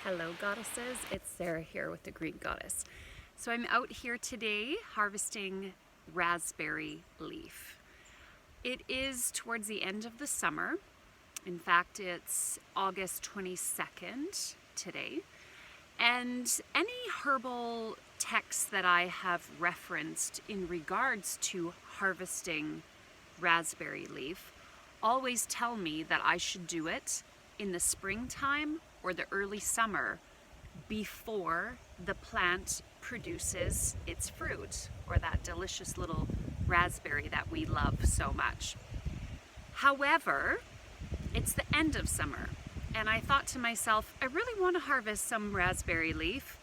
Hello goddesses, it's Sarah here with the Green Goddess. So I'm out here today harvesting raspberry leaf. It is towards the end of the summer. In fact, it's August 22nd today. And any herbal texts that I have referenced in regards to harvesting raspberry leaf always tell me that I should do it in the springtime or the early summer before the plant produces its fruit, or that delicious little raspberry that we love so much. However, it's the end of summer, and I thought to myself, I really want to harvest some raspberry leaf,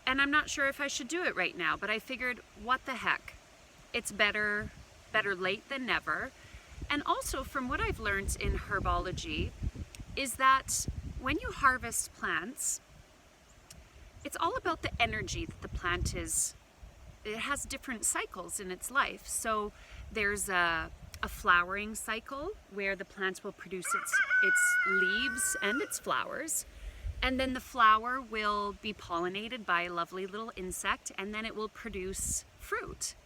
and I'm not sure if I should do it right now, but I figured, what the heck? It's better late than never. And also, from what I've learned in herbology, is that when you harvest plants, it's all about the energy that the plant is. It has different cycles in its life. So there's a flowering cycle where the plant will produce its leaves and its flowers. And then the flower will be pollinated by a lovely little insect, and then it will produce fruit.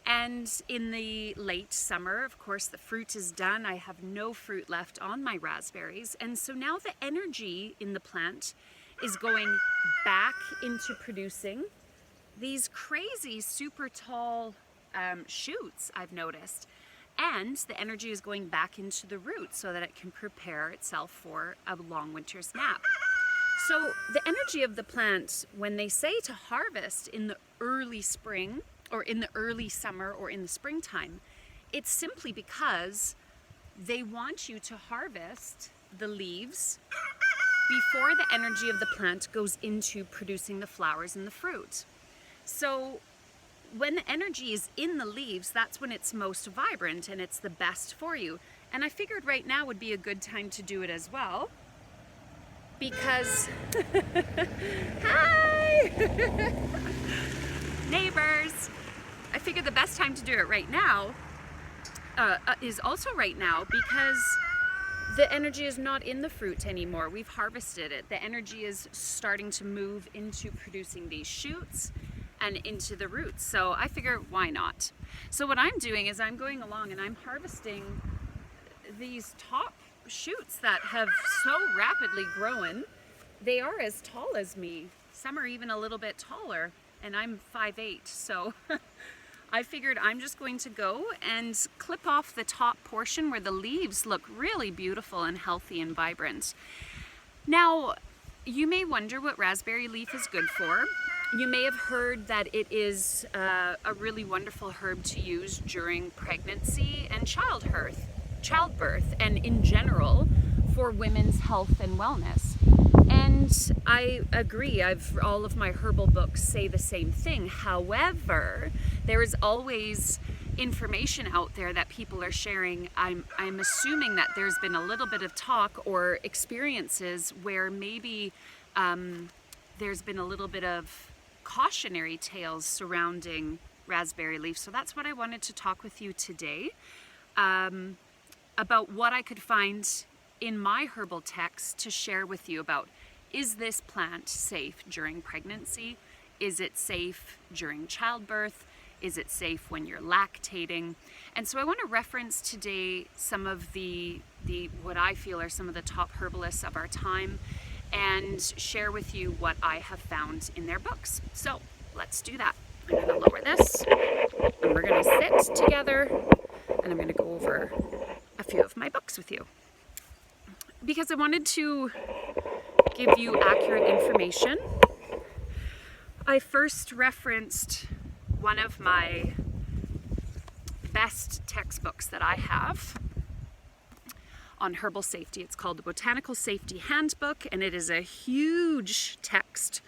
And in the late summer, of course, the fruit is done. I have no fruit left on my raspberries. And so now the energy in the plant is going back into producing these crazy, super tall shoots, I've noticed. And the energy is going back into the root so that it can prepare itself for a long winter's nap. So the energy of the plant, when they say to harvest in the early spring, or in the early summer or in the springtime, it's simply because they want you to harvest the leaves before the energy of the plant goes into producing the flowers and the fruit. So when the energy is in the leaves, that's when it's most vibrant and it's the best for you. And I figured right now would be a good time to do it as well, because hi neighbors, I figured the best time to do it right now is also right now, because the energy is not in the fruit anymore. We've harvested it. The energy is starting to move into producing these shoots and into the roots. So I figure, why not? So what I'm doing is I'm going along and I'm harvesting these top shoots that have so rapidly grown. They are as tall as me. Some are even a little bit taller, and I'm 5'8", so I figured I'm just going to go and clip off the top portion where the leaves look really beautiful and healthy and vibrant. Now, you may wonder what raspberry leaf is good for. You may have heard that it is a really wonderful herb to use during pregnancy and childbirth, and in general for women's health and wellness. And I agree, all of my herbal books say the same thing. However, there is always information out there that people are sharing. I'm assuming that there's been a little bit of talk or experiences where maybe there's been a little bit of cautionary tales surrounding raspberry leaf. So that's what I wanted to talk with you today about what I could find in my herbal text to share with you about. Is this plant safe during pregnancy? Is it safe during childbirth? Is it safe when you're lactating? And so I want to reference today some of the what I feel are some of the top herbalists of our time, and share with you what I have found in their books. So let's do that. I'm going to lower this, and we're going to sit together, and I'm going to go over a few of my books with you, because I wanted to give you accurate information. I first referenced one of my best textbooks that I have on herbal safety. It's called the Botanical Safety Handbook, and it is a huge text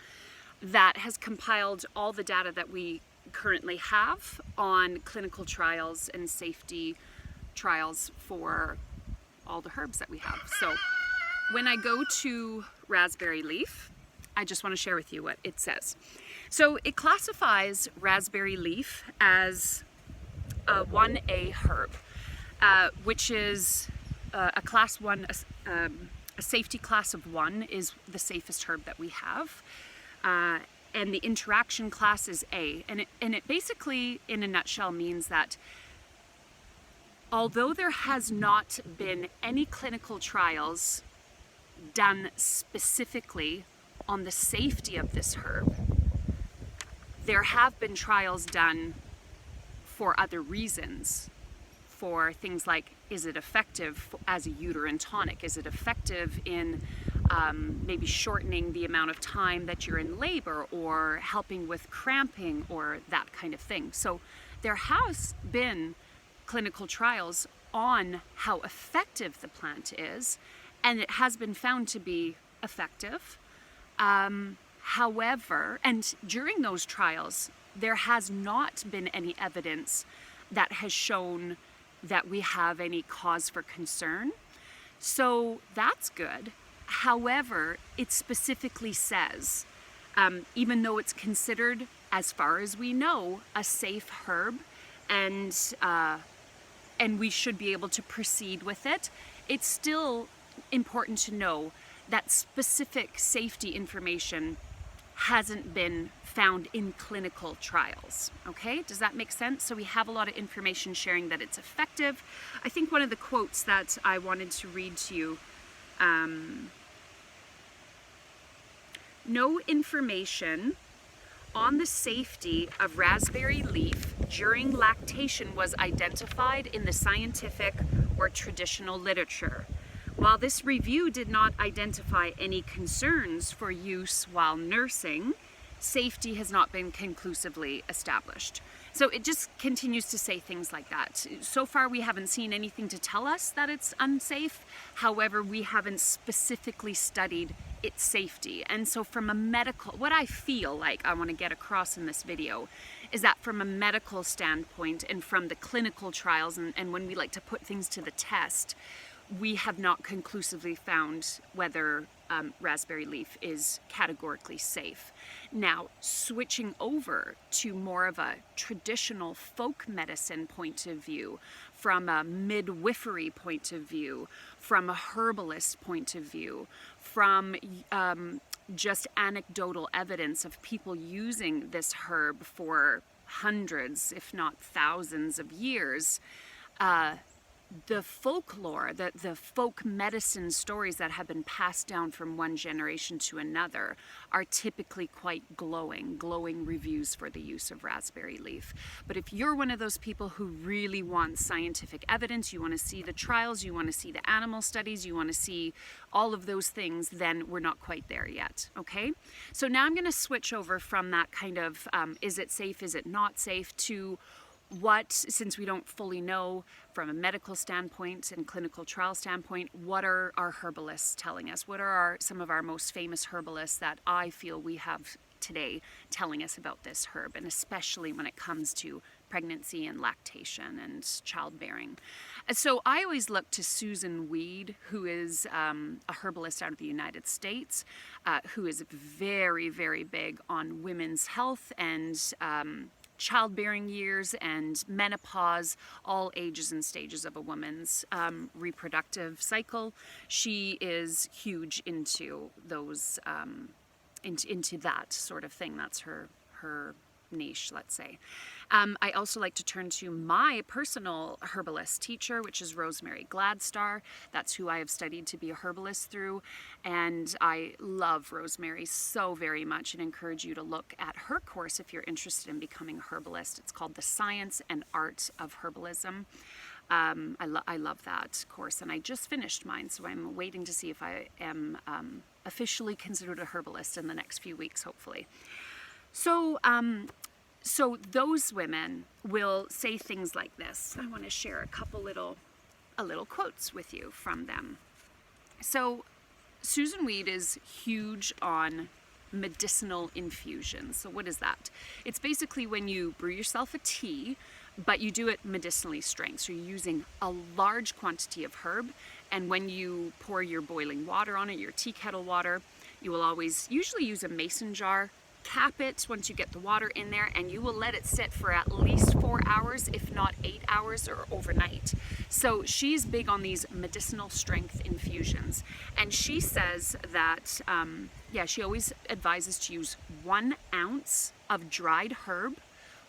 that has compiled all the data that we currently have on clinical trials and safety trials for all the herbs that we have. So when I go to raspberry leaf, I just want to share with you what it says. So it classifies raspberry leaf as a 1A herb, which is a class 1 a safety class of 1 is the safest herb that we have. And the interaction class is A. And it basically, in a nutshell, means that although there has not been any clinical trials done specifically on the safety of this herb, there have been trials done for other reasons, for things like, is it effective as a uterine tonic? Is it effective in maybe shortening the amount of time that you're in labor, or helping with cramping, or that kind of thing? So there has been clinical trials on how effective the plant is, and it has been found to be effective. However, and during those trials, there has not been any evidence that has shown that we have any cause for concern. So that's good. However, it specifically says, even though it's considered, as far as we know, a safe herb, and we should be able to proceed with it, it's still important to know that specific safety information hasn't been found in clinical trials. Okay, does that make sense? So we have a lot of information sharing that it's effective. I think one of the quotes that I wanted to read to you, no information on the safety of raspberry leaf during lactation was identified in the scientific or traditional literature. While this review did not identify any concerns for use while nursing, safety has not been conclusively established. So it just continues to say things like that. So far, we haven't seen anything to tell us that it's unsafe. However, we haven't specifically studied its safety. And so from a medical, what I feel like I want to get across in this video is that from a medical standpoint and from the clinical trials, and when we like to put things to the test, we have not conclusively found whether raspberry leaf is categorically safe. Now, switching over to more of a traditional folk medicine point of view, from a midwifery point of view, from a herbalist point of view, from just anecdotal evidence of people using this herb for hundreds, if not thousands of years, the folklore, the folk medicine stories that have been passed down from one generation to another are typically quite glowing reviews for the use of raspberry leaf. But if you're one of those people who really want scientific evidence, you want to see the trials, you want to see the animal studies, you want to see all of those things, then we're not quite there yet, okay? So now I'm going to switch over from that kind of is it safe, is it not safe, to what, since we don't fully know from a medical standpoint and clinical trial standpoint, what are our herbalists telling us? What are some of our most famous herbalists that I feel we have today telling us about this herb, and especially when it comes to pregnancy and lactation and childbearing? So I always look to Susan Weed, who is a herbalist out of the United States, who is very, very big on women's health and childbearing years and menopause, all ages and stages of a woman's reproductive cycle. She is huge into those, into that sort of thing. That's her niche, let's say. I also like to turn to my personal herbalist teacher, which is Rosemary Gladstar. That's who I have studied to be a herbalist through, and I love Rosemary so very much and encourage you to look at her course if you're interested in becoming a herbalist. It's called The Science and Art of Herbalism. I love that course, and I just finished mine, so I'm waiting to see if I am officially considered a herbalist in the next few weeks, hopefully. So those women will say things like this. I want to share a little quotes with you from them. So Susan Weed is huge on medicinal infusions. So what is that? It's basically when you brew yourself a tea, but you do it medicinally strength. So you're using a large quantity of herb, and when you pour your boiling water on it, your tea kettle water, you will always usually use a mason jar. cap it once you get the water in there, and you will let it sit for at least 4 hours, if not 8 hours, or overnight. So she's big on these medicinal strength infusions, and she says that she always advises to use 1 ounce of dried herb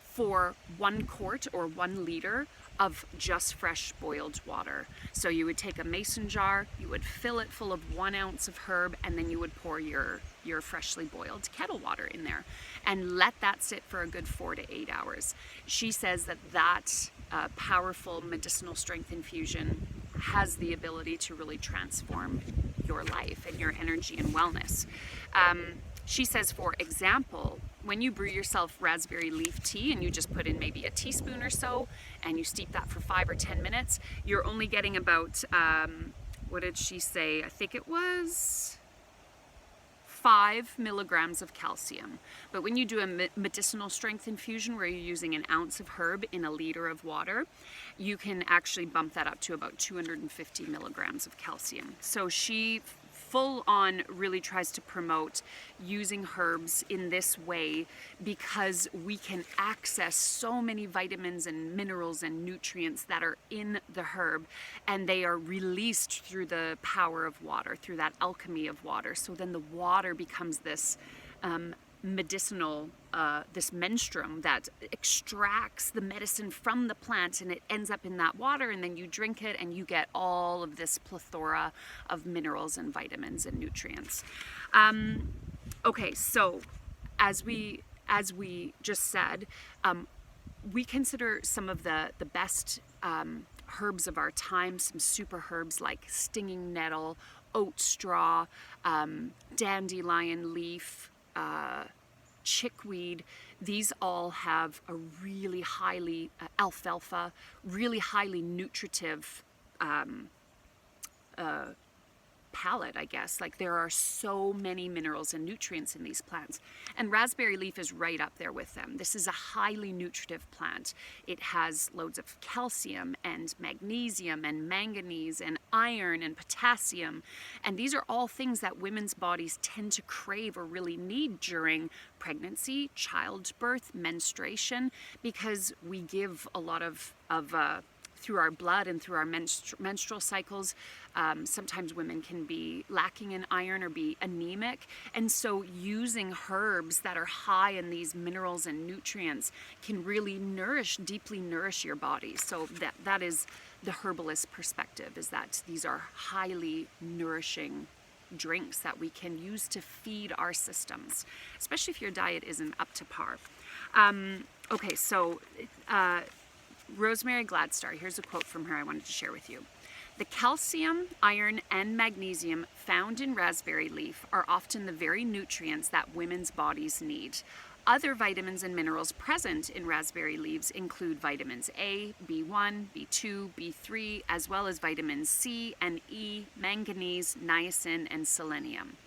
for 1 quart or 1 liter of just fresh boiled water. So you would take a mason jar, you would fill it full of 1 ounce of herb, and then you would pour your freshly boiled kettle water in there and let that sit for a good 4 to 8 hours. She says that powerful medicinal strength infusion has the ability to really transform your life and your energy and wellness. She says, for example, when you brew yourself raspberry leaf tea and you just put in maybe a teaspoon or so and you steep that for 5 or 10 minutes, you're only getting about, what did she say? I think it was 5 milligrams of calcium. But when you do a medicinal strength infusion where you're using 1 ounce of herb in a liter of water, you can actually bump that up to about 250 milligrams of calcium. So she full on really tries to promote using herbs in this way because we can access so many vitamins and minerals and nutrients that are in the herb, and they are released through the power of water, through that alchemy of water. So then the water becomes this medicinal, this menstruum that extracts the medicine from the plant, and it ends up in that water, and then you drink it and you get all of this plethora of minerals and vitamins and nutrients. Okay, so as we just said, we consider some of the best herbs of our time, some super herbs like stinging nettle, oat straw, dandelion leaf, chickweed. These all have a really highly alfalfa, really highly nutritive palette, I guess. Like, there are so many minerals and nutrients in these plants, and raspberry leaf is right up there with them. This is a highly nutritive plant. It has loads of calcium and magnesium and manganese and iron and potassium, and these are all things that women's bodies tend to crave or really need during pregnancy, childbirth, menstruation, because we give a lot of through our blood and through our menstrual cycles. Sometimes women can be lacking in iron or be anemic, and so using herbs that are high in these minerals and nutrients can really deeply nourish your body. So that is the herbalist perspective, is that these are highly nourishing drinks that we can use to feed our systems, especially if your diet isn't up to par. Okay, so Rosemary Gladstar, here's a quote from her I wanted to share with you. The calcium, iron, and magnesium found in raspberry leaf are often the very nutrients that women's bodies need. Other vitamins and minerals present in raspberry leaves include vitamins A, B1, B2, B3, as well as vitamins C and E, manganese, niacin, and selenium.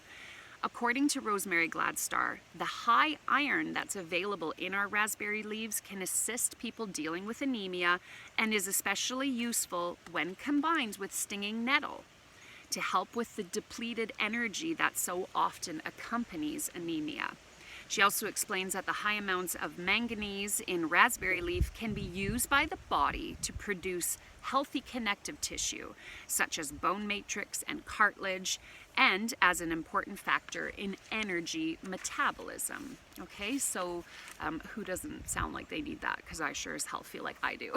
According to Rosemary Gladstar, the high iron that's available in our raspberry leaves can assist people dealing with anemia and is especially useful when combined with stinging nettle to help with the depleted energy that so often accompanies anemia. She also explains that the high amounts of manganese in raspberry leaf can be used by the body to produce healthy connective tissue, such as bone matrix and cartilage, and as an important factor in energy metabolism. Okay, so who doesn't sound like they need that? Because I sure as hell feel like I do.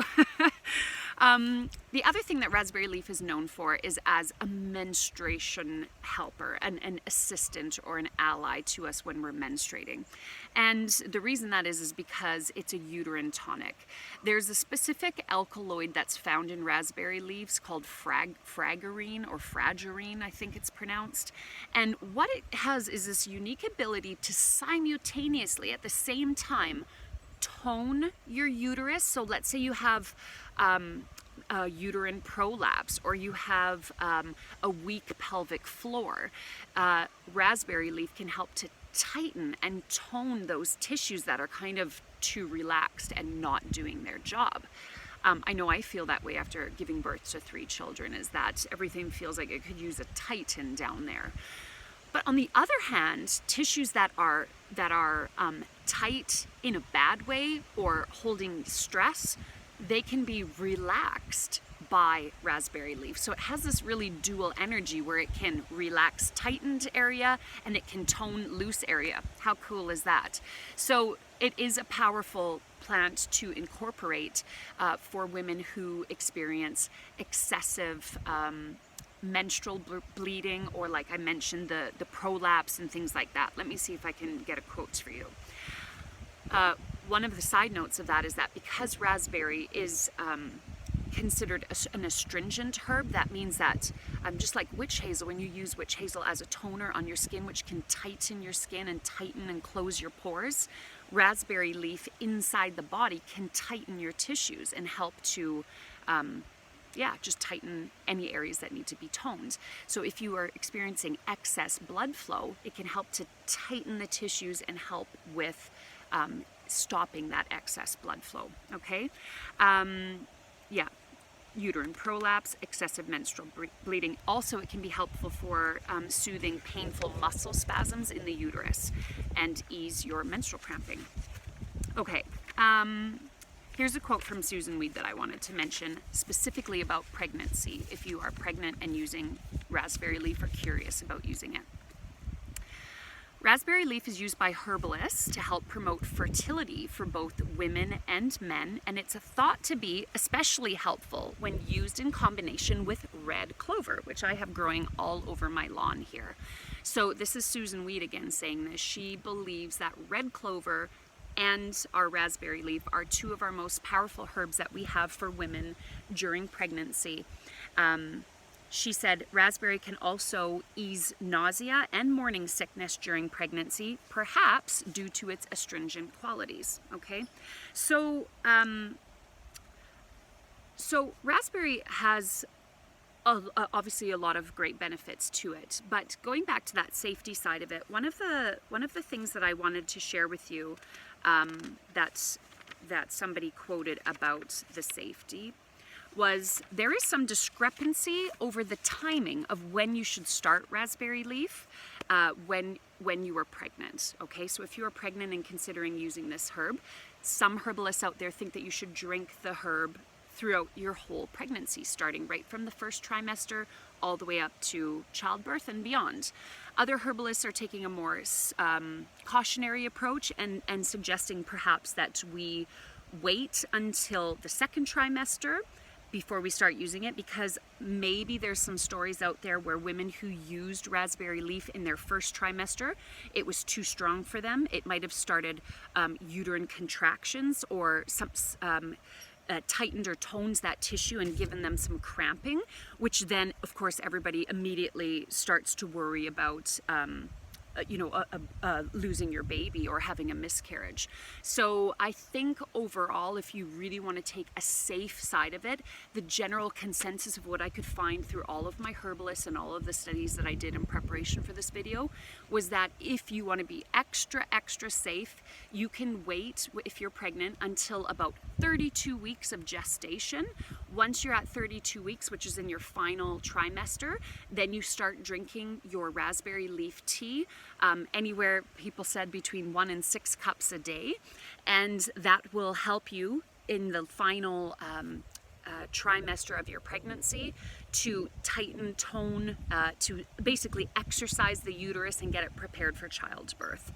The other thing that raspberry leaf is known for is as a menstruation helper, an assistant or an ally to us when we're menstruating. And the reason that is because it's a uterine tonic. There's a specific alkaloid that's found in raspberry leaves called fragarine, or fragarine, I think it's pronounced. And what it has is this unique ability to simultaneously, at the same time, tone your uterus. So let's say you have a uterine prolapse, or you have a weak pelvic floor. Raspberry leaf can help to tighten and tone those tissues that are kind of too relaxed and not doing their job. I know I feel that way after giving birth to 3 children, is that everything feels like it could use a tighten down there. But on the other hand, tissues that are tight in a bad way or holding stress, they can be relaxed by raspberry leaf. So it has this really dual energy where it can relax tightened area and it can tone loose area. How cool is that? So it is a powerful plant to incorporate for women who experience excessive menstrual bleeding, or like I mentioned, the prolapse and things like that. Let me see if I can get a quote for you. One of the side notes of that is that because raspberry is considered an astringent herb, that means that just like witch hazel, when you use witch hazel as a toner on your skin, which can tighten your skin and tighten and close your pores, raspberry leaf inside the body can tighten your tissues and help to just tighten any areas that need to be toned. So if you are experiencing excess blood flow, it can help to tighten the tissues and help with stopping that excess blood flow, okay? Uterine prolapse, excessive menstrual bleeding. Also, it can be helpful for soothing painful muscle spasms in the uterus and ease your menstrual cramping. Okay, here's a quote from Susan Weed that I wanted to mention specifically about pregnancy, if you are pregnant and using raspberry leaf or curious about using it. Raspberry leaf is used by herbalists to help promote fertility for both women and men, and it's thought to be especially helpful when used in combination with red clover, which I have growing all over my lawn here. So this is Susan Weed again saying this. She believes that red clover and our raspberry leaf are two of our most powerful herbs that we have for women during pregnancy. She said raspberry can also ease nausea and morning sickness during pregnancy, perhaps due to its astringent qualities. Okay, so raspberry has obviously a lot of great benefits to it. But going back to that safety side of it, one of the things that I wanted to share with you that somebody quoted about the safety was there is some discrepancy over the timing of when you should start raspberry leaf when you are pregnant. Okay, so if you are pregnant and considering using this herb, some herbalists out there think that you should drink the herb throughout your whole pregnancy, starting right from the first trimester all the way up to childbirth and beyond. Other herbalists are taking a more cautionary approach and suggesting perhaps that we wait until the second trimester before we start using it, because maybe there's some stories out there where women who used raspberry leaf in their first trimester, it was too strong for them. It might have started uterine contractions or some tightened or toned that tissue and given them some cramping, which then of course everybody immediately starts to worry about losing your baby or having a miscarriage. So I think overall, if you really want to take a safe side of it, the general consensus of what I could find through all of my herbalists and all of the studies that I did in preparation for this video was that if you want to be extra safe, you can wait, if you're pregnant, until about 32 weeks of gestation. Once you're at 32 weeks, which is in your final trimester, then you start drinking your raspberry leaf tea, anywhere, people said, between 1 and 6 cups a day, and that will help you in the final trimester of your pregnancy to tighten, tone, to basically exercise the uterus and get it prepared for childbirth.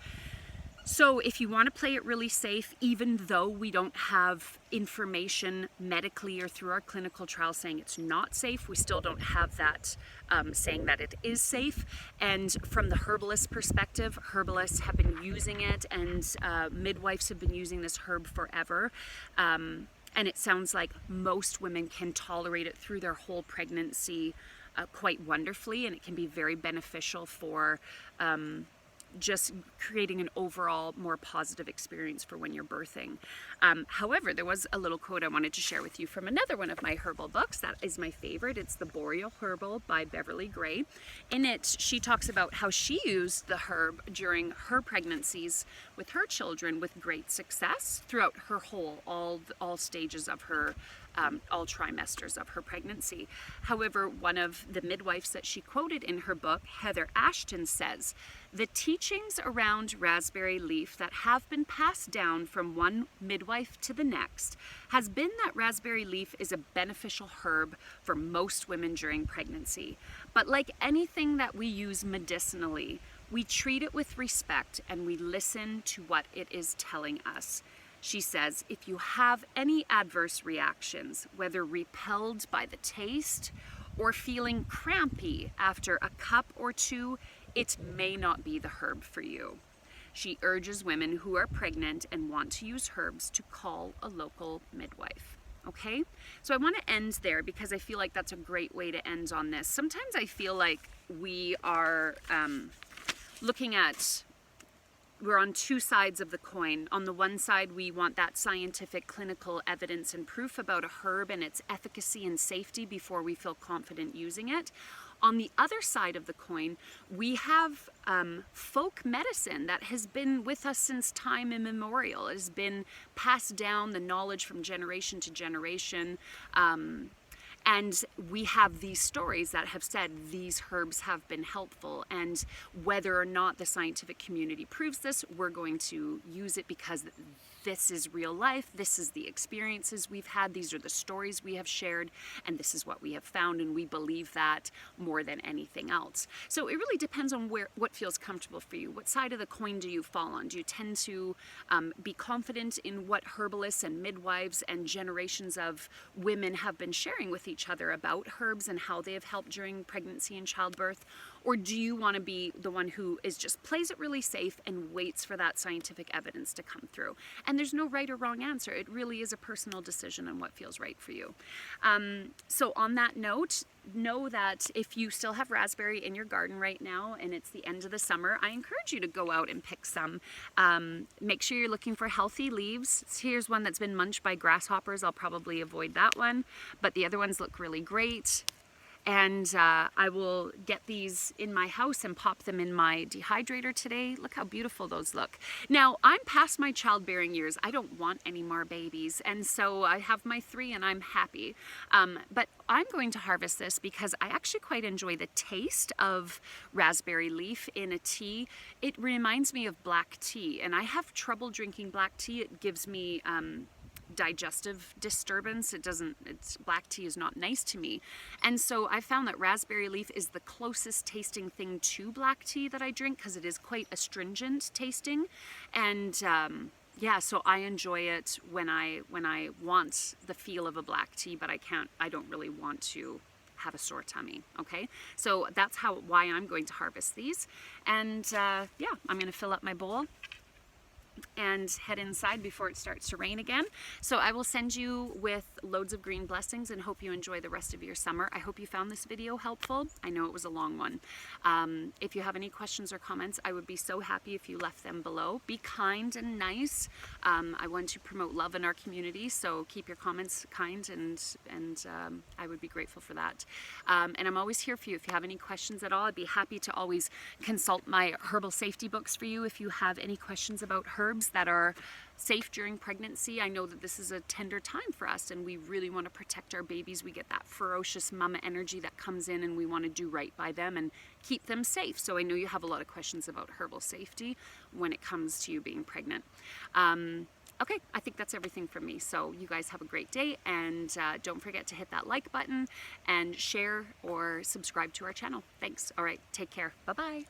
So if you want to play it really safe, even though we don't have information medically or through our clinical trials saying it's not safe, we still don't have that saying that it is safe. And from the herbalist perspective, herbalists have been using it, and midwives have been using this herb forever. And it sounds like most women can tolerate it through their whole pregnancy quite wonderfully, and it can be very beneficial for just creating an overall more positive experience for when you're birthing. However, there was a little quote I wanted to share with you from another one of my herbal books that is my favorite. It's The Boreal Herbal by Beverly Gray. In it, she talks about how she used the herb during her pregnancies with her children with great success throughout her all stages of her all trimesters of her pregnancy. However, one of the midwives that she quoted in her book, Heather Ashton, says, "The teachings around raspberry leaf that have been passed down from one midwife to the next has been that raspberry leaf is a beneficial herb for most women during pregnancy. But like anything that we use medicinally, we treat it with respect and we listen to what it is telling us." She says, "If you have any adverse reactions, whether repelled by the taste or feeling crampy after a cup or two, it may not be the herb for you." She urges women who are pregnant and want to use herbs to call a local midwife. Okay? So I want to end there because I feel like that's a great way to end on this. Sometimes I feel like we are we're on two sides of the coin. On the one side, we want that scientific, clinical evidence and proof about a herb and its efficacy and safety before we feel confident using it. On the other side of the coin, we have folk medicine that has been with us since time immemorial. It has been passed down, the knowledge from generation to generation. And we have these stories that have said these herbs have been helpful, and whether or not the scientific community proves this, we're going to use it because this is real life, this is the experiences we've had, these are the stories we have shared, and this is what we have found, and we believe that more than anything else. So it really depends on what feels comfortable for you. What side of the coin do you fall on? Do you tend to be confident in what herbalists and midwives and generations of women have been sharing with each other about herbs and how they have helped during pregnancy and childbirth? Or do you want to be the one who just plays it really safe and waits for that scientific evidence to come through? And there's no right or wrong answer. It really is a personal decision on what feels right for you. So on that note, know that if you still have raspberry in your garden right now and it's the end of the summer, I encourage you to go out and pick some. Make sure you're looking for healthy leaves. Here's one that's been munched by grasshoppers. I'll probably avoid that one, but the other ones look really great. And I will get these in my house and pop them in my dehydrator today. Look how beautiful those look. Now, I'm past my childbearing years. I don't want any more babies. And so I have my 3 and I'm happy. But I'm going to harvest this because I actually quite enjoy the taste of raspberry leaf in a tea. It reminds me of black tea, and I have trouble drinking black tea. It gives me digestive disturbance. Black tea is not nice to me. And so I found that raspberry leaf is the closest tasting thing to black tea that I drink because it is quite astringent tasting. And yeah, so I enjoy it when I want the feel of a black tea, but I don't really want to have a sore tummy. Okay, so that's why I'm going to harvest these. And yeah, I'm going to fill up my bowl and head inside before it starts to rain again. So I will send you with loads of green blessings and hope you enjoy the rest of your summer. I hope you found this video helpful. I know it was a long one. If you have any questions or comments, I would be so happy if you left them below. Be kind and nice. I want to promote love in our community, so keep your comments kind, and I would be grateful for that. And I'm always here for you. If you have any questions at all, I'd be happy to always consult my herbal safety books for you if you have any questions about herbs that are safe during pregnancy. I know that this is a tender time for us and we really want to protect our babies. We get that ferocious mama energy that comes in and we want to do right by them and keep them safe. So I know you have a lot of questions about herbal safety when it comes to you being pregnant. Okay, I think that's everything from me. So you guys have a great day, and don't forget to hit that like button and share or subscribe to our channel. Thanks. All right, take care. Bye-bye.